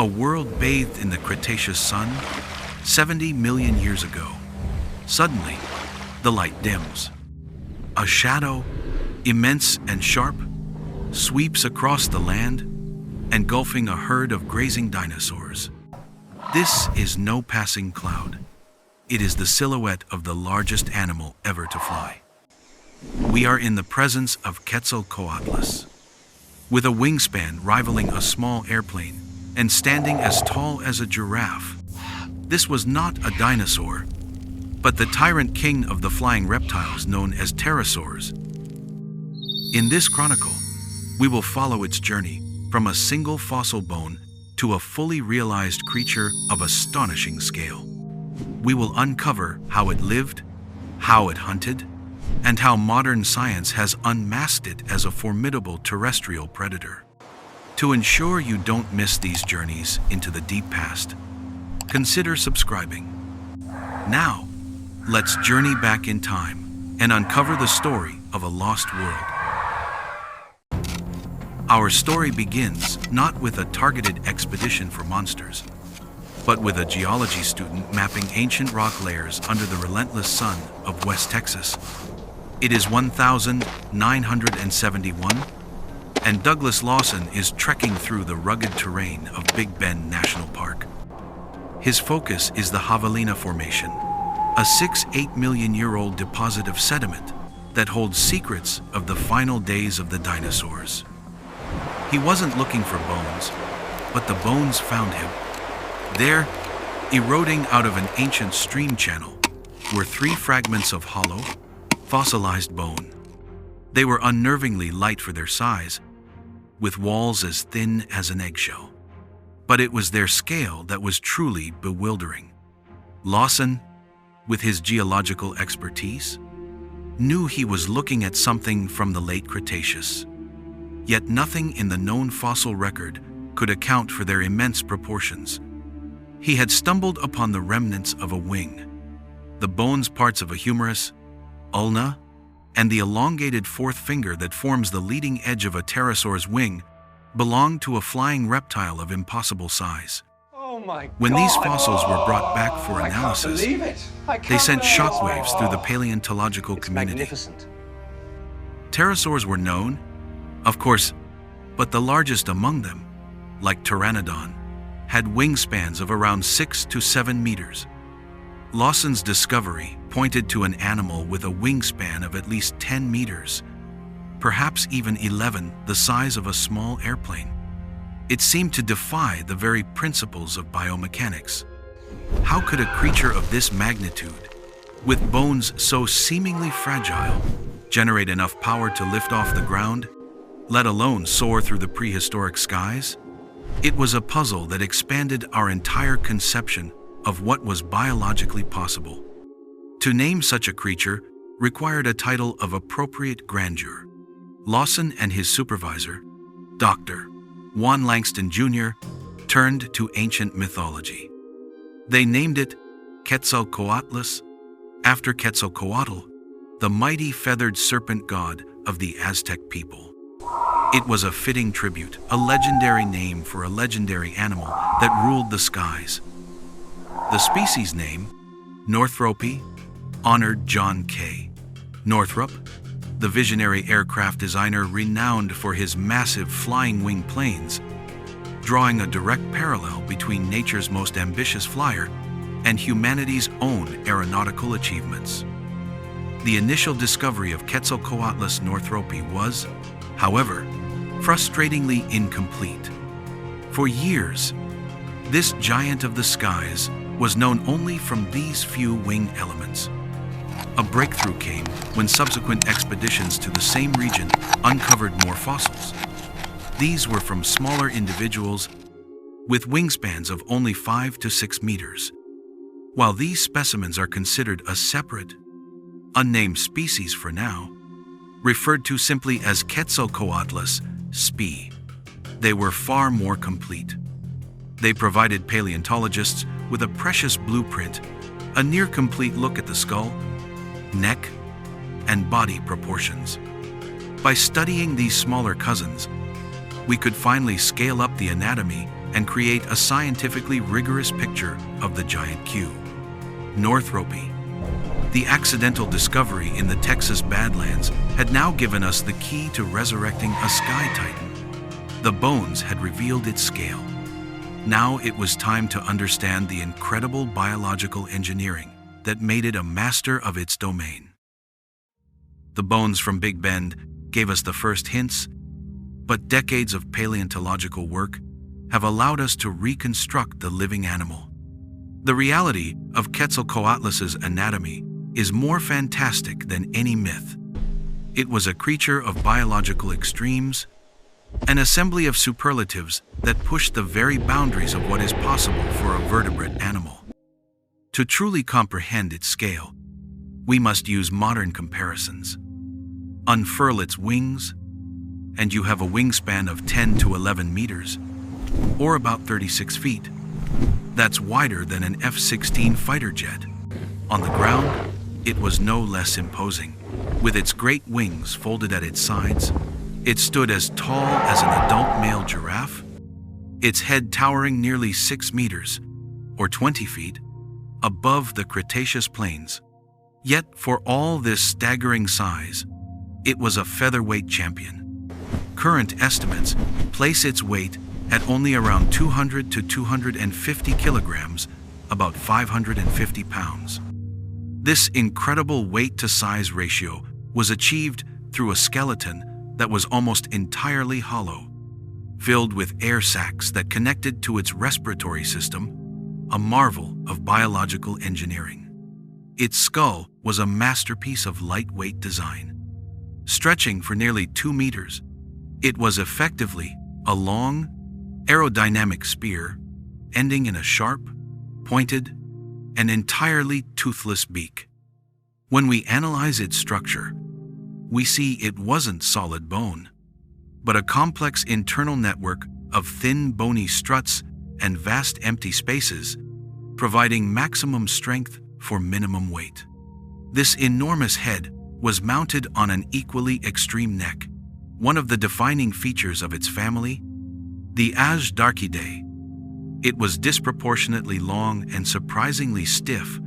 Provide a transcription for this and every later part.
A world bathed in the Cretaceous sun, 70 million years ago. Suddenly, the light dims. A shadow, immense and sharp, sweeps across the land, engulfing a herd of grazing dinosaurs. This is no passing cloud. It is the silhouette of the largest animal ever to fly. We are in the presence of Quetzalcoatlus. With a wingspan rivaling a small airplane and standing as tall as a giraffe, this was not a dinosaur, but the tyrant king of the flying reptiles known as pterosaurs. In this chronicle, we will follow its journey from a single fossil bone to a fully realized creature of astonishing scale. We will uncover how it lived, how it hunted, and how modern science has unmasked it as a formidable terrestrial predator. To ensure you don't miss these journeys into the deep past, consider subscribing. Now, let's journey back in time and uncover the story of a lost world. Our story begins not with a targeted expedition for monsters, but with a geology student mapping ancient rock layers under the relentless sun of West Texas. It is 1971, and Douglas Lawson is trekking through the rugged terrain of Big Bend National Park. His focus is the Javelina Formation, a 6-8 million-year-old deposit of sediment that holds secrets of the final days of the dinosaurs. He wasn't looking for bones, but the bones found him. There, eroding out of an ancient stream channel, were 3 fragments of hollow, fossilized bone. They were unnervingly light for their size, with walls as thin as an eggshell. But it was their scale that was truly bewildering. Lawson, with his geological expertise, knew he was looking at something from the late Cretaceous. Yet nothing in the known fossil record could account for their immense proportions. He had stumbled upon the remnants of a wing, the bones parts of a humerus, ulna, and the elongated 4th finger that forms the leading edge of a pterosaur's wing belonged to a flying reptile of impossible size. Oh my God. When these fossils were brought back for analysis, they sent shockwaves through the paleontological community. Magnificent. Pterosaurs were known, of course, but the largest among them, like Pteranodon, had wingspans of around 6 to 7 meters. Lawson's discovery pointed to an animal with a wingspan of at least 10 meters, perhaps even 11, the size of a small airplane. It seemed to defy the very principles of biomechanics. How could a creature of this magnitude, with bones so seemingly fragile, generate enough power to lift off the ground, let alone soar through the prehistoric skies? It was a puzzle that expanded our entire conception of what was biologically possible. To name such a creature required a title of appropriate grandeur. Lawson and his supervisor, Dr. Juan Langston Jr., turned to ancient mythology. They named it Quetzalcoatlus, after Quetzalcoatl, the mighty feathered serpent god of the Aztec people. It was a fitting tribute, a legendary name for a legendary animal that ruled the skies. The species name, Northropy, honored John K. Northrop, the visionary aircraft designer renowned for his massive flying wing planes, drawing a direct parallel between nature's most ambitious flyer and humanity's own aeronautical achievements. The initial discovery of Quetzalcoatlus northropy was, however, frustratingly incomplete. For years, this giant of the skies was known only from these few wing elements. A breakthrough came when subsequent expeditions to the same region uncovered more fossils. These were from smaller individuals with wingspans of only 5 to 6 meters. While these specimens are considered a separate, unnamed species for now, referred to simply as Quetzalcoatlus sp., they were far more complete. They provided paleontologists with a precious blueprint, a near-complete look at the skull, neck, and body proportions. By studying these smaller cousins, we could finally scale up the anatomy and create a scientifically rigorous picture of the giant Q. Northropy. The accidental discovery in the Texas Badlands had now given us the key to resurrecting a sky titan. The bones had revealed its scale. Now it was time to understand the incredible biological engineering that made it a master of its domain. The bones from Big Bend gave us the first hints, but decades of paleontological work have allowed us to reconstruct the living animal. The reality of Quetzalcoatlus's anatomy is more fantastic than any myth. It was a creature of biological extremes, an assembly of superlatives that pushed the very boundaries of what is possible for a vertebrate animal. To truly comprehend its scale, we must use modern comparisons. Unfurl its wings, and you have a wingspan of 10 to 11 meters, or about 36 feet. That's wider than an F-16 fighter jet. On the ground, it was no less imposing. With its great wings folded at its sides, it stood as tall as an adult male giraffe, its head towering nearly 6 meters, or 20 feet, above the Cretaceous plains. Yet, for all this staggering size, it was a featherweight champion. Current estimates place its weight at only around 200 to 250 kilograms, about 550 pounds. This incredible weight-to-size ratio was achieved through a skeleton that was almost entirely hollow, filled with air sacs that connected to its respiratory system, a marvel of biological engineering. Its skull was a masterpiece of lightweight design. Stretching for nearly 2 meters, it was effectively a long, aerodynamic spear, ending in a sharp, pointed, and entirely toothless beak. When we analyze its structure, we see it wasn't solid bone, but a complex internal network of thin bony struts and vast empty spaces, providing maximum strength for minimum weight. This enormous head was mounted on an equally extreme neck, one of the defining features of its family, the Azhdarchidae. It was disproportionately long and surprisingly stiff,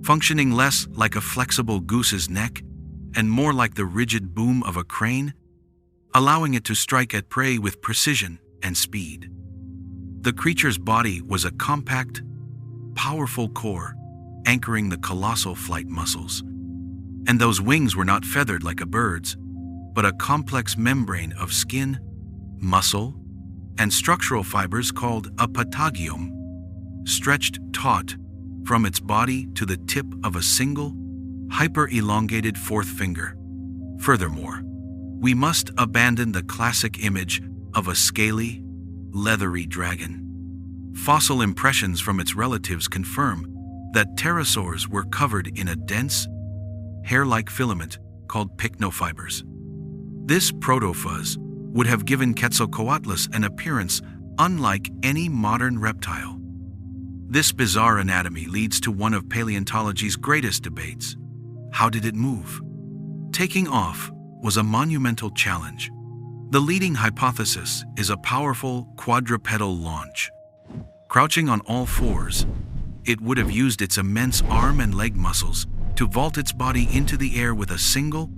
functioning less like a flexible goose's neck and more like the rigid boom of a crane, allowing it to strike at prey with precision and speed. The creature's body was a compact, powerful core anchoring the colossal flight muscles. And those wings were not feathered like a bird's, but a complex membrane of skin, muscle, and structural fibers called a patagium, stretched taut from its body to the tip of a single, hyper-elongated fourth finger. Furthermore, we must abandon the classic image of a scaly, leathery dragon. Fossil impressions from its relatives confirm that pterosaurs were covered in a dense, hair-like filament called pycnofibers. This protofuzz would have given Quetzalcoatlus an appearance unlike any modern reptile. This bizarre anatomy leads to one of paleontology's greatest debates. How did it move? Taking off was a monumental challenge. The leading hypothesis is a powerful quadrupedal launch. Crouching on all fours, it would have used its immense arm and leg muscles to vault its body into the air with a single,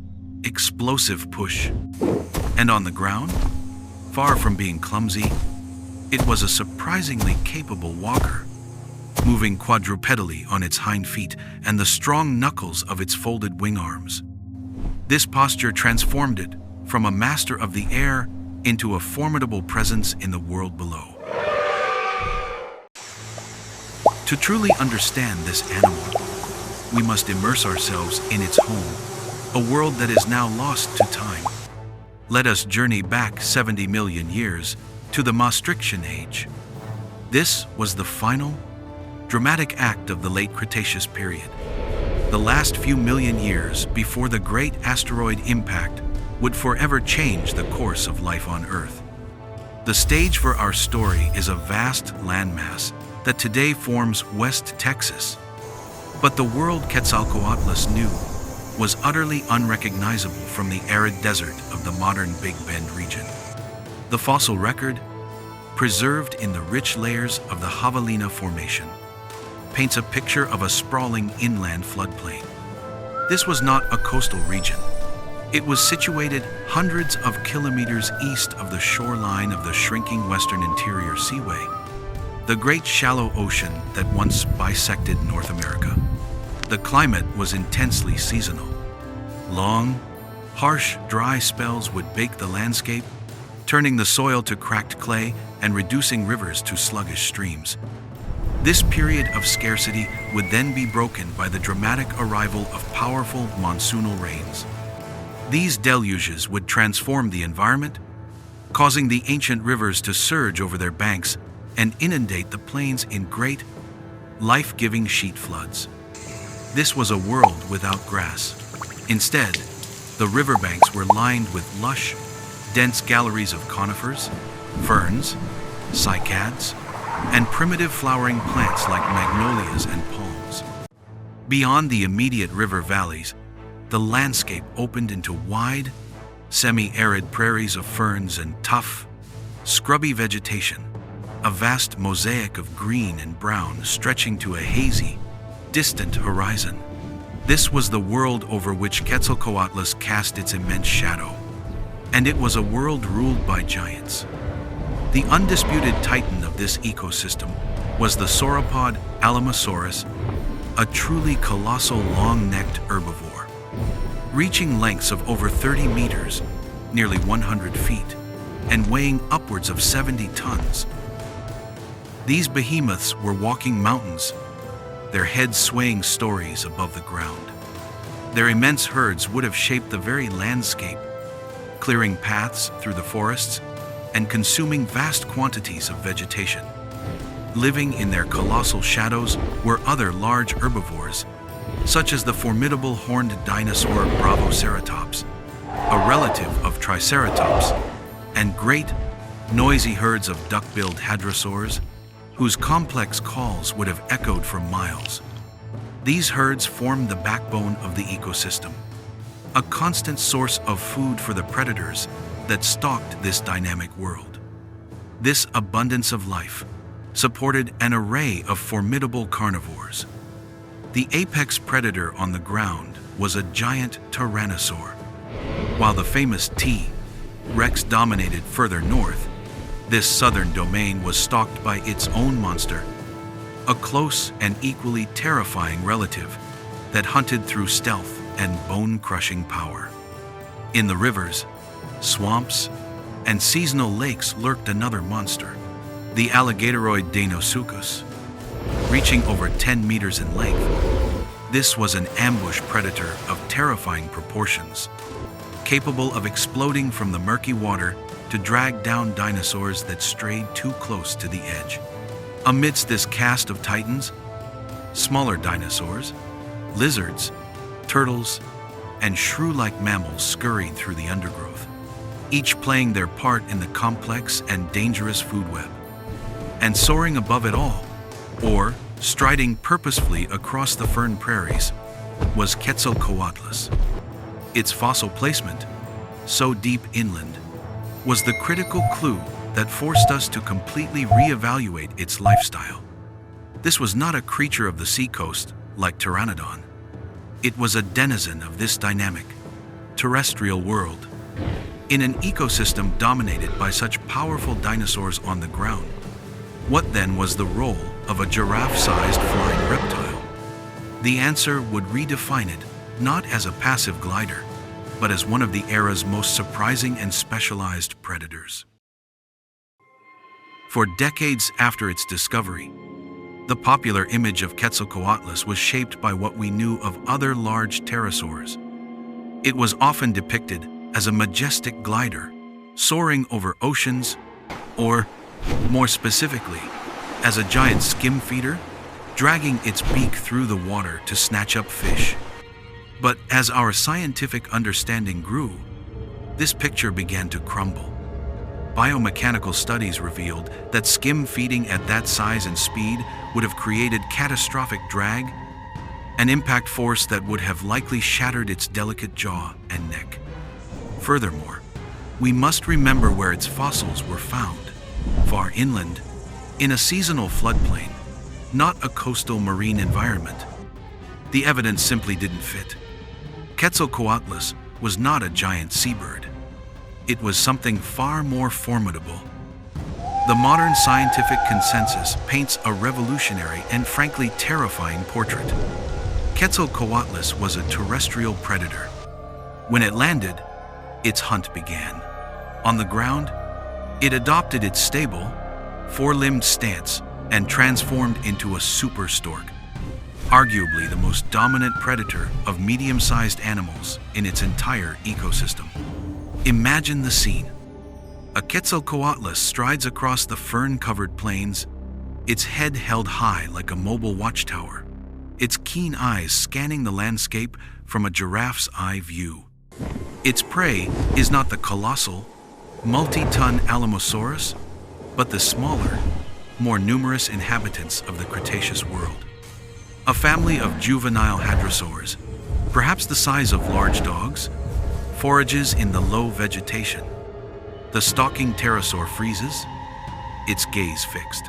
explosive push. And on the ground, far from being clumsy, it was a surprisingly capable walker, moving quadrupedally on its hind feet and the strong knuckles of its folded wing arms. This posture transformed it from a master of the air into a formidable presence in the world below. To truly understand this animal, we must immerse ourselves in its home, a world that is now lost to time. Let us journey back 70 million years to the Maastrichtian Age. This was the final, dramatic act of the late Cretaceous period, the last few million years before the great asteroid impact would forever change the course of life on Earth. The stage for our story is a vast landmass that today forms West Texas. But the world Quetzalcoatlus knew was utterly unrecognizable from the arid desert of the modern Big Bend region. The fossil record, preserved in the rich layers of the Javelina Formation, paints a picture of a sprawling inland floodplain. This was not a coastal region. It was situated hundreds of kilometers east of the shoreline of the shrinking Western Interior Seaway, the great shallow ocean that once bisected North America. The climate was intensely seasonal. Long, harsh, dry spells would bake the landscape, turning the soil to cracked clay and reducing rivers to sluggish streams. This period of scarcity would then be broken by the dramatic arrival of powerful monsoonal rains. These deluges would transform the environment, causing the ancient rivers to surge over their banks and inundate the plains in great, life-giving sheet floods. This was a world without grass. Instead, the riverbanks were lined with lush, dense galleries of conifers, ferns, cycads, and primitive flowering plants like magnolias and palms. Beyond the immediate river valleys, the landscape opened into wide, semi-arid prairies of ferns and tough, scrubby vegetation, a vast mosaic of green and brown stretching to a hazy, distant horizon. This was the world over which Quetzalcoatlus cast its immense shadow, and it was a world ruled by giants. The undisputed titan of this ecosystem was the sauropod Alamosaurus, a truly colossal long-necked herbivore, reaching lengths of over 30 meters, nearly 100 feet, and weighing upwards of 70 tons. These behemoths were walking mountains, their heads swaying stories above the ground. Their immense herds would have shaped the very landscape, clearing paths through the forests and consuming vast quantities of vegetation. Living in their colossal shadows were other large herbivores, such as the formidable horned dinosaur Bravoceratops, a relative of Triceratops, and great, noisy herds of duck-billed hadrosaurs, whose complex calls would have echoed for miles. These herds formed the backbone of the ecosystem, a constant source of food for the predators that stalked this dynamic world. This abundance of life supported an array of formidable carnivores. The apex predator on the ground was a giant Tyrannosaur, while the famous T. rex dominated further north. This southern domain was stalked by its own monster, a close and equally terrifying relative that hunted through stealth and bone-crushing power. In the rivers, swamps, and seasonal lakes lurked another monster, the alligatoroid Deinosuchus, reaching over 10 meters in length. This was an ambush predator of terrifying proportions, capable of exploding from the murky water to drag down dinosaurs that strayed too close to the edge. Amidst this cast of titans, smaller dinosaurs, lizards, turtles, and shrew-like mammals scurried through the undergrowth, each playing their part in the complex and dangerous food web. And soaring above it all, or striding purposefully across the fern prairies, was Quetzalcoatlus. Its fossil placement, so deep inland, was the critical clue that forced us to completely reevaluate its lifestyle. This was not a creature of the seacoast like Pteranodon. It was a denizen of this dynamic, terrestrial world. In an ecosystem dominated by such powerful dinosaurs on the ground, what then was the role of a giraffe-sized flying reptile? The answer would redefine it not as a passive glider, but as one of the era's most surprising and specialized predators. For decades after its discovery, the popular image of Quetzalcoatlus was shaped by what we knew of other large pterosaurs. It was often depicted as a majestic glider, soaring over oceans, or, more specifically, as a giant skim feeder, dragging its beak through the water to snatch up fish. But as our scientific understanding grew, this picture began to crumble. Biomechanical studies revealed that skim feeding at that size and speed would have created catastrophic drag, an impact force that would have likely shattered its delicate jaw and neck. Furthermore, we must remember where its fossils were found. far inland, in a seasonal floodplain, not a coastal marine environment. The evidence simply didn't fit. Quetzalcoatlus was not a giant seabird. It was something far more formidable. The modern scientific consensus paints a revolutionary and frankly terrifying portrait. Quetzalcoatlus was a terrestrial predator. When it landed, its hunt began. On the ground, it adopted its stable, four-limbed stance and transformed into a super stork, arguably the most dominant predator of medium-sized animals in its entire ecosystem. Imagine the scene. A Quetzalcoatlus strides across the fern-covered plains, its head held high like a mobile watchtower, its keen eyes scanning the landscape from a giraffe's eye view. Its prey is not the colossal, multi-ton Alamosaurus, but the smaller, more numerous inhabitants of the Cretaceous world. A family of juvenile hadrosaurs, perhaps the size of large dogs, forages in the low vegetation. The stalking pterosaur freezes, its gaze fixed.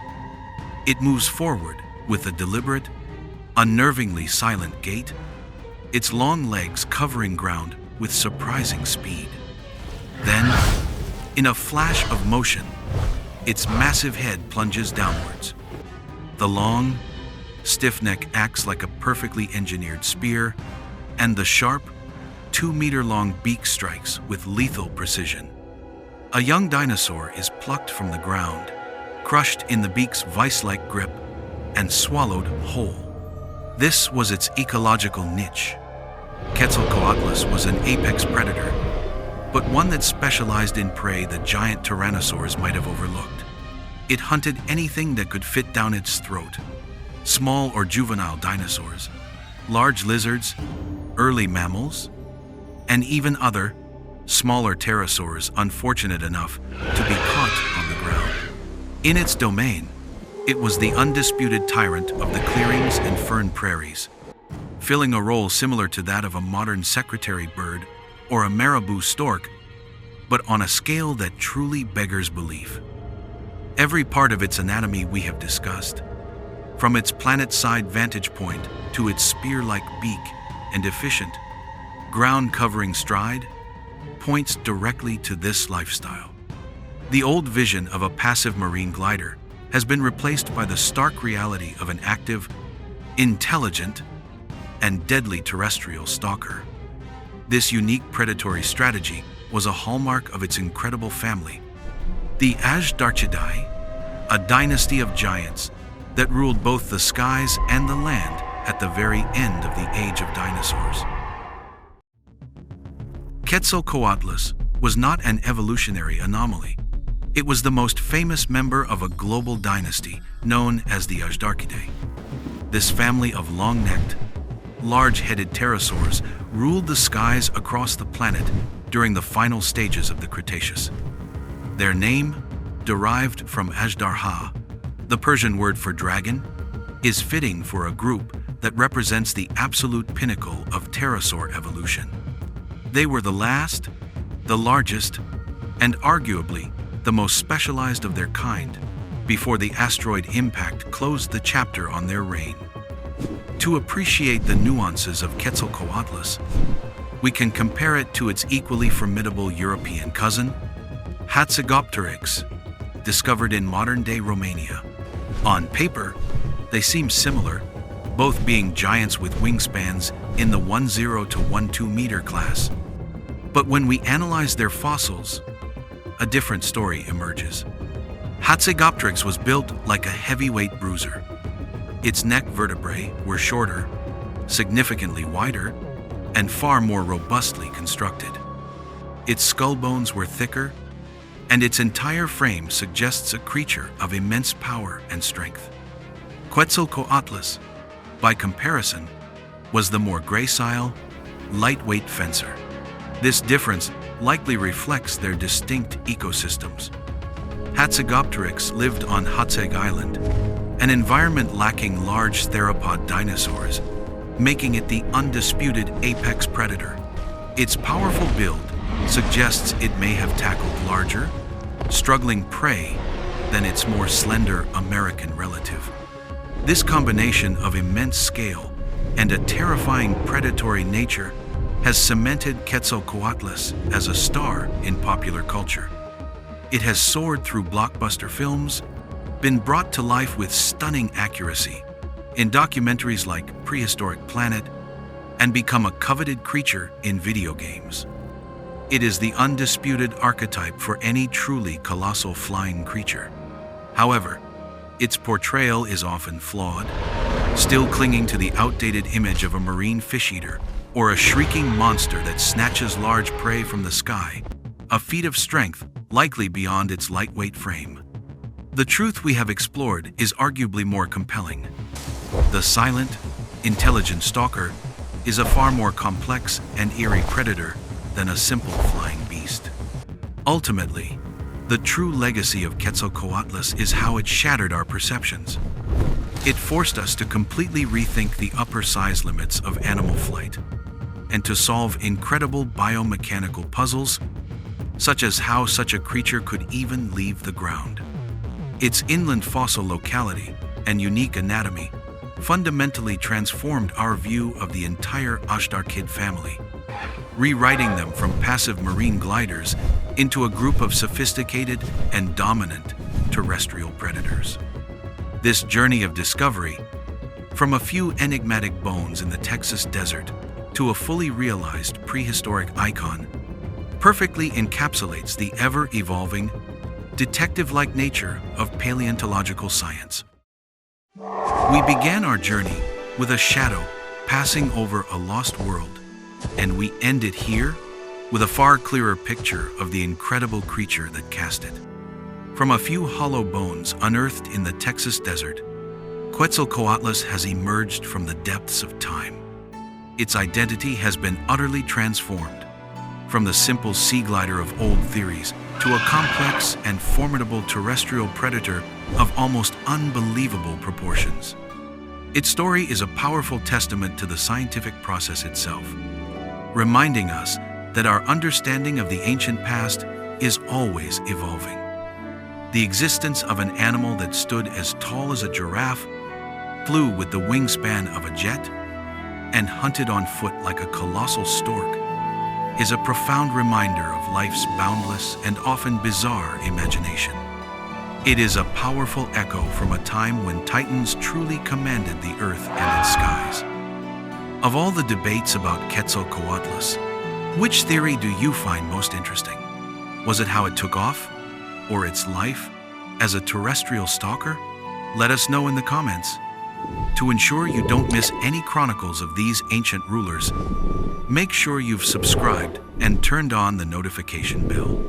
It moves forward with a deliberate, unnervingly silent gait, its long legs covering ground with surprising speed. Then, in a flash of motion, its massive head plunges downwards. The long, stiff neck acts like a perfectly engineered spear, and the sharp, 2-meter-long beak strikes with lethal precision. A young dinosaur is plucked from the ground, crushed in the beak's vice-like grip, and swallowed whole. This was its ecological niche. Quetzalcoatlus was an apex predator, but one that specialized in prey that giant tyrannosaurs might have overlooked. It hunted anything that could fit down its throat: small or juvenile dinosaurs, large lizards, early mammals, and even other, smaller pterosaurs unfortunate enough to be caught on the ground. In its domain, it was the undisputed tyrant of the clearings and fern prairies, filling a role similar to that of a modern secretary bird or a marabou stork, but on a scale that truly beggars belief. Every part of its anatomy we have discussed, from its planet-side vantage point to its spear-like beak and efficient, ground-covering stride, points directly to this lifestyle. The old vision of a passive marine glider has been replaced by the stark reality of an active, intelligent, and deadly terrestrial stalker. This unique predatory strategy was a hallmark of its incredible family, the Azhdarchidae, a dynasty of giants that ruled both the skies and the land at the very end of the age of dinosaurs. Quetzalcoatlus was not an evolutionary anomaly. It was the most famous member of a global dynasty known as the Azhdarchidae. This family of long-necked, large-headed pterosaurs ruled the skies across the planet during the final stages of the Cretaceous. Their name, derived from Azhdarchid, the Persian word for dragon, is fitting for a group that represents the absolute pinnacle of pterosaur evolution. They were the last, the largest, and arguably the most specialized of their kind before the asteroid impact closed the chapter on their reign. To appreciate the nuances of Quetzalcoatlus, we can compare it to its equally formidable European cousin, Azhdarchid, discovered in modern-day Romania. On paper, they seem similar, both being giants with wingspans in the 10 to 12 meter class. But when we analyze their fossils, a different story emerges. Azhdarchid was built like a heavyweight bruiser. Its neck vertebrae were shorter, significantly wider, and far more robustly constructed. Its skull bones were thicker, and its entire frame suggests a creature of immense power and strength. Quetzalcoatlus, by comparison, was the more gracile, lightweight fencer. This difference likely reflects their distinct ecosystems. Azhdarchid lived on Hatzeg Island, an environment lacking large theropod dinosaurs, making it the undisputed apex predator. Its powerful build suggests it may have tackled larger, struggling prey than its more slender American relative. This combination of immense scale and a terrifying predatory nature has cemented Quetzalcoatlus as a star in popular culture. It has soared through blockbuster films, been brought to life with stunning accuracy in documentaries like Prehistoric Planet, and become a coveted creature in video games. It is the undisputed archetype for any truly colossal flying creature. However, its portrayal is often flawed, still clinging to the outdated image of a marine fish-eater or a shrieking monster that snatches large prey from the sky, a feat of strength likely beyond its lightweight frame. The truth we have explored is arguably more compelling. The silent, intelligent stalker is a far more complex and eerie predator than a simple flying beast. Ultimately, the true legacy of Quetzalcoatlus is how it shattered our perceptions. It forced us to completely rethink the upper size limits of animal flight and to solve incredible biomechanical puzzles, such as how such a creature could even leave the ground. Its inland fossil locality and unique anatomy fundamentally transformed our view of the entire Azhdarchid family, rewriting them from passive marine gliders into a group of sophisticated and dominant terrestrial predators. This journey of discovery, from a few enigmatic bones in the Texas desert to a fully realized prehistoric icon, perfectly encapsulates the ever-evolving, detective-like nature of paleontological science. We began our journey with a shadow passing over a lost world, and we end it here with a far clearer picture of the incredible creature that cast it. From a few hollow bones unearthed in the Texas desert, Quetzalcoatlus has emerged from the depths of time. Its identity has been utterly transformed, from the simple sea glider of old theories to a complex and formidable terrestrial predator of almost unbelievable proportions. Its story is a powerful testament to the scientific process itself, reminding us that our understanding of the ancient past is always evolving. The existence of an animal that stood as tall as a giraffe, flew with the wingspan of a jet, and hunted on foot like a colossal stork is a profound reminder of life's boundless and often bizarre imagination. It is a powerful echo from a time when titans truly commanded the earth and its skies. Of all the debates about Quetzalcoatlus, which theory do you find most interesting? Was it how it took off, or its life as a terrestrial stalker? Let us know in the comments. To ensure you don't miss any chronicles of these ancient rulers, make sure you've subscribed and turned on the notification bell.